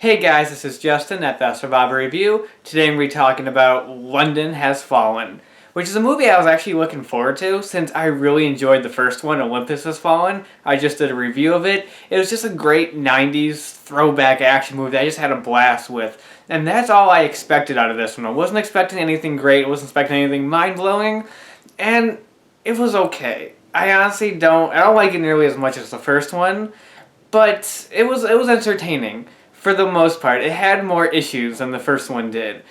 Hey guys, this is Justin at the Survivor Review. Today I'm going to be talking about London Has Fallen, which is a movie I was actually looking forward to since I really enjoyed the first one, Olympus Has Fallen. I just did a review of it. It was just a great 90s throwback action movie that I just had a blast with. And that's all I expected out of this one. I wasn't expecting anything great, I wasn't expecting anything mind-blowing, and it was okay. I honestly don't like it nearly as much as the first one, but it was entertaining. For the most part, it had more issues than the first one did.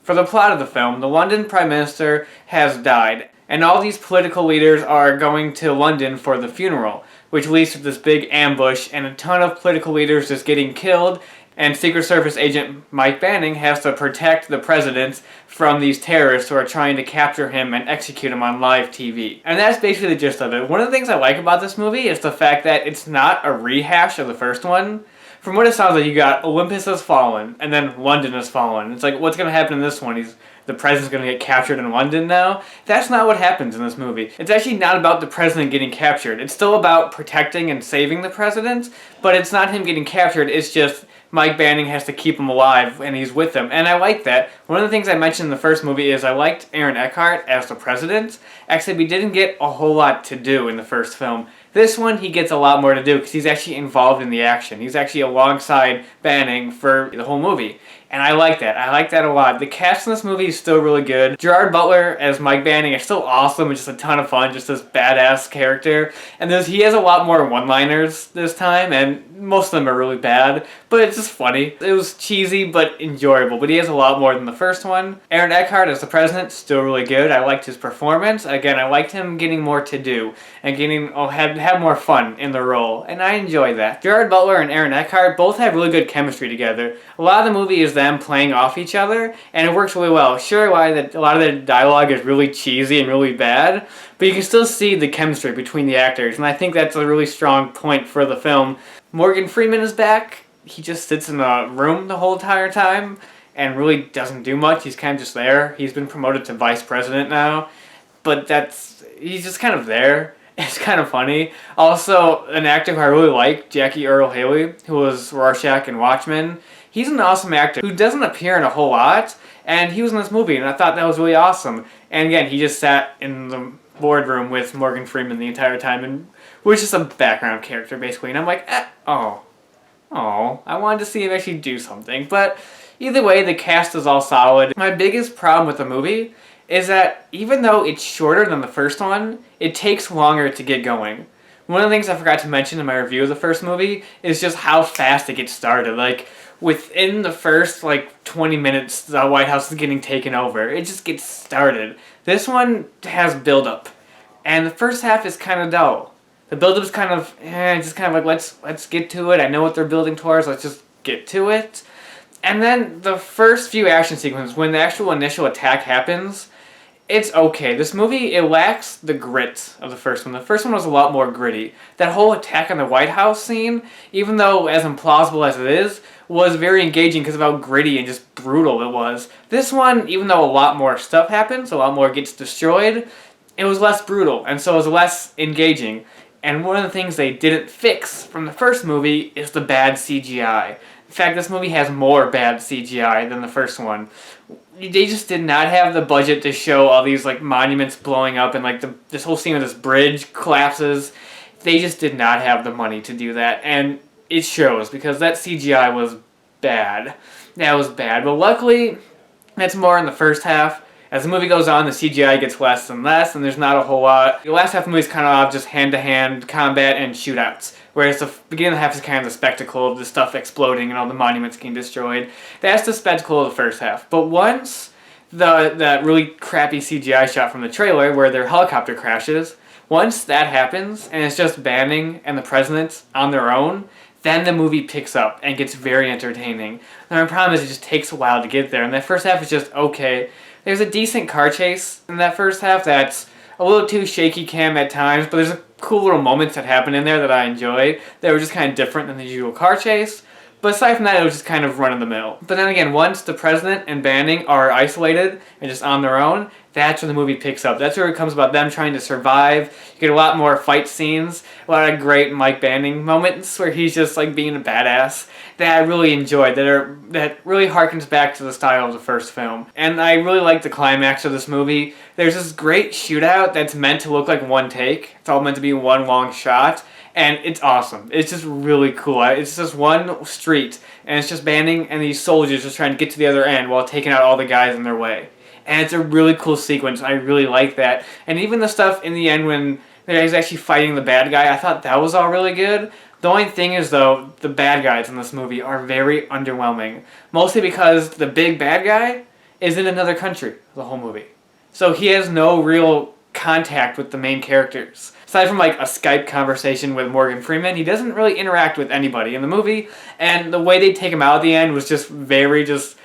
For the plot of the film, the London Prime Minister has died, and all these political leaders are going to London for the funeral, which leads to this big ambush and a ton of political leaders just getting killed, and Secret Service agent Mike Banning has to protect the president from these terrorists who are trying to capture him and execute him on live TV. And that's basically the gist of it. One of the things I like about this movie is the fact that it's not a rehash of the first one. From what it sounds like, you got Olympus Has Fallen, and then London Has Fallen. It's like, what's going to happen in this one? The president's going to get captured in London now? That's not what happens in this movie. It's actually not about the president getting captured. It's still about protecting and saving the president, but it's not him getting captured. It's just Mike Banning has to keep him alive, and he's with them. And I like that. One of the things I mentioned in the first movie is I liked Aaron Eckhart as the president. Actually, we didn't get a whole lot to do in the first film. This one, he gets a lot more to do because he's actually involved in the action. He's actually alongside Banning for the whole movie. And I like that. I like that a lot. The cast in this movie is still really good. Gerard Butler as Mike Banning is still awesome and just a ton of fun, just this badass character. And he has a lot more one-liners this time, and most of them are really bad, but it's just funny. It was cheesy but enjoyable, but he has a lot more than the first one. Aaron Eckhart as the president, still really good. I liked his performance. Again, I liked him getting more to do and have more fun in the role, and I enjoy that. Gerard Butler and Aaron Eckhart both have really good chemistry together. A lot of the movie is them playing off each other, and it works really well. Sure, a lot of the dialogue is really cheesy and really bad, but you can still see the chemistry between the actors, and I think that's a really strong point for the film. Morgan Freeman is back. He just sits in a room the whole entire time and really doesn't do much. He's kind of just there. He's been promoted to vice president now, but he's just kind of there. It's kind of funny. Also, an actor who I really like, Jackie Earle Haley, who was Rorschach in Watchmen. He's an awesome actor who doesn't appear in a whole lot, and he was in this movie, and I thought that was really awesome. And again, he just sat in the boardroom with Morgan Freeman the entire time, and was just a background character, basically. And I'm like, I wanted to see him actually do something. But either way, the cast is all solid. My biggest problem with the movie is that even though it's shorter than the first one, it takes longer to get going. One of the things I forgot to mention in my review of the first movie is just how fast it gets started. Like, within the first, 20 minutes, the White House is getting taken over. It just gets started. This one has build-up, and the first half is kind of dull. The build-up is kind of, let's get to it. I know what they're building towards, let's just get to it. And then the first few action sequences, when the actual initial attack happens, it's okay. This movie, it lacks the grit of the first one. The first one was a lot more gritty. That whole attack on the White House scene, even though as implausible as it is, was very engaging because of how gritty and just brutal it was. This one, even though a lot more stuff happens, a lot more gets destroyed, it was less brutal, and so it was less engaging. And one of the things they didn't fix from the first movie is the bad CGI. In fact, this movie has more bad CGI than the first one. They just did not have the budget to show all these monuments blowing up and this whole scene with this bridge collapses. They just did not have the money to do that, and it shows because that CGI was bad. That was bad, but luckily that's more in the first half. As the movie goes on, the CGI gets less and less, and there's not a whole lot. The last half of the movie is kind of just hand-to-hand combat and shootouts, whereas the beginning of the half is kind of the spectacle of the stuff exploding and all the monuments getting destroyed. That's the spectacle of the first half. But once that really crappy CGI shot from the trailer where their helicopter crashes, once that happens, and it's just Banning and the president on their own, then the movie picks up and gets very entertaining. And my problem is it just takes a while to get there, and that first half is just okay. There's a decent car chase in that first half that's a little too shaky cam at times, but there's cool little moments that happen in there that I enjoyed that were just kind of different than the usual car chase. But aside from that, it was just kind of run-of-the-mill. But then again, once the president and Banning are isolated and just on their own, that's where the movie picks up. That's where it comes about them trying to survive. You get a lot more fight scenes, a lot of great Mike Banning moments where he's just like being a badass that I really enjoyed, that really harkens back to the style of the first film. And I really like the climax of this movie. There's this great shootout that's meant to look like one take. It's all meant to be one long shot. And it's awesome. It's just really cool. It's just one street, and it's just Banning and these soldiers just trying to get to the other end while taking out all the guys in their way. And it's a really cool sequence. I really like that. And even the stuff in the end when he's actually fighting the bad guy, I thought that was all really good. The only thing is, though, the bad guys in this movie are very underwhelming. Mostly because the big bad guy is in another country the whole movie. So he has no real contact with the main characters. Aside from like a Skype conversation with Morgan Freeman, he doesn't really interact with anybody in the movie, and the way they take him out at the end was just very just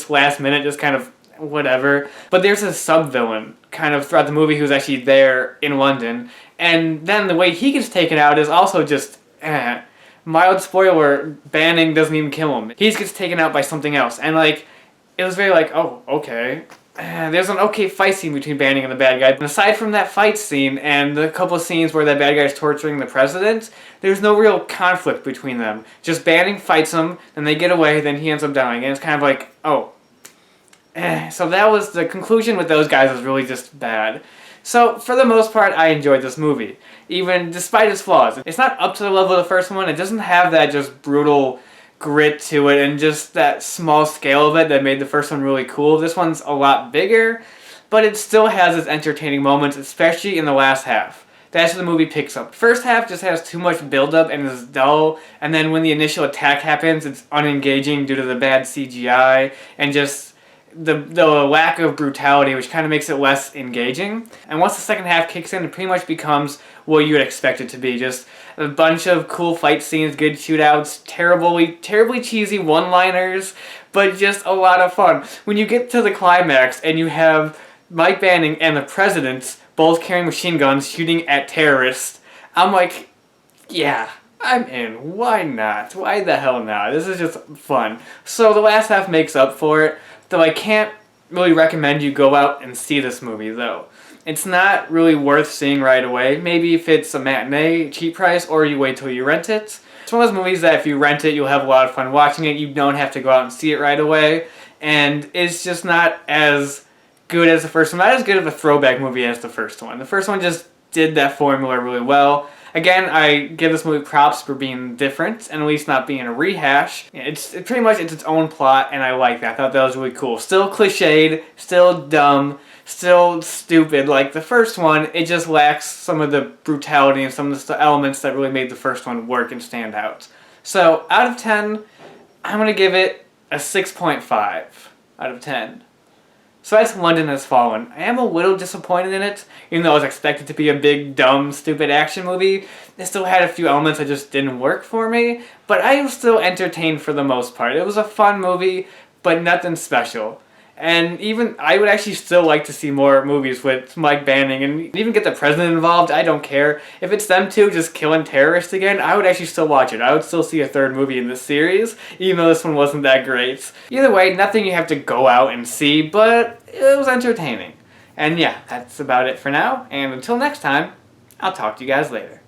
last minute, just kind of whatever. But there's a sub-villain kind of throughout the movie who's actually there in London, and then the way he gets taken out is also just mild spoiler, Banning doesn't even kill him. He just gets taken out by something else, and like it was very like, oh, okay. There's an okay fight scene between Banning and the bad guy. But aside from that fight scene and the couple of scenes where that bad guy is torturing the president, there's no real conflict between them. Just Banning fights him, then they get away, then he ends up dying. And it's kind of like, oh. So that was the conclusion with those guys was really just bad. So for the most part, I enjoyed this movie. Even despite its flaws. It's not up to the level of the first one. It doesn't have that just brutal grit to it and just that small scale of it that made the first one really cool. This one's a lot bigger, but it still has its entertaining moments, especially in the last half. That's where the movie picks up. First half just has too much build-up and is dull, and then when the initial attack happens, it's unengaging due to the bad CGI and just the lack of brutality, which kind of makes it less engaging. And once the second half kicks in, it pretty much becomes what you would expect it to be. Just a bunch of cool fight scenes, good shootouts, terribly cheesy one-liners, but just a lot of fun. When you get to the climax and you have Mike Banning and the president both carrying machine guns shooting at terrorists, I'm like, yeah, I'm in. Why not? Why the hell not? This is just fun. So the last half makes up for it, though I can't really recommend you go out and see this movie, though. It's not really worth seeing right away. Maybe if it's a matinee, cheap price, or you wait till you rent it. It's one of those movies that if you rent it, you'll have a lot of fun watching it. You don't have to go out and see it right away. And it's just not as good as the first one. Not as good of a throwback movie as the first one. The first one just did that formula really well. Again, I give this movie props for being different and at least not being a rehash. It's pretty much its own plot, and I like that. I thought that was really cool. Still cliched, still dumb, still stupid like the first one. It just lacks some of the brutality and some of the elements that really made the first one work and stand out. So out of 10, I'm going to give it a 6.5 out of 10. So that's London Has Fallen. I am a little disappointed in it, even though I was expected to be a big, dumb, stupid action movie. It still had a few elements that just didn't work for me, but I was still entertained for the most part. It was a fun movie, but nothing special. And even, I would actually still like to see more movies with Mike Banning and even get the president involved. I don't care. If it's them two just killing terrorists again, I would actually still watch it. I would still see a third movie in this series, even though this one wasn't that great. Either way, nothing you have to go out and see, but it was entertaining. And yeah, that's about it for now. And until next time, I'll talk to you guys later.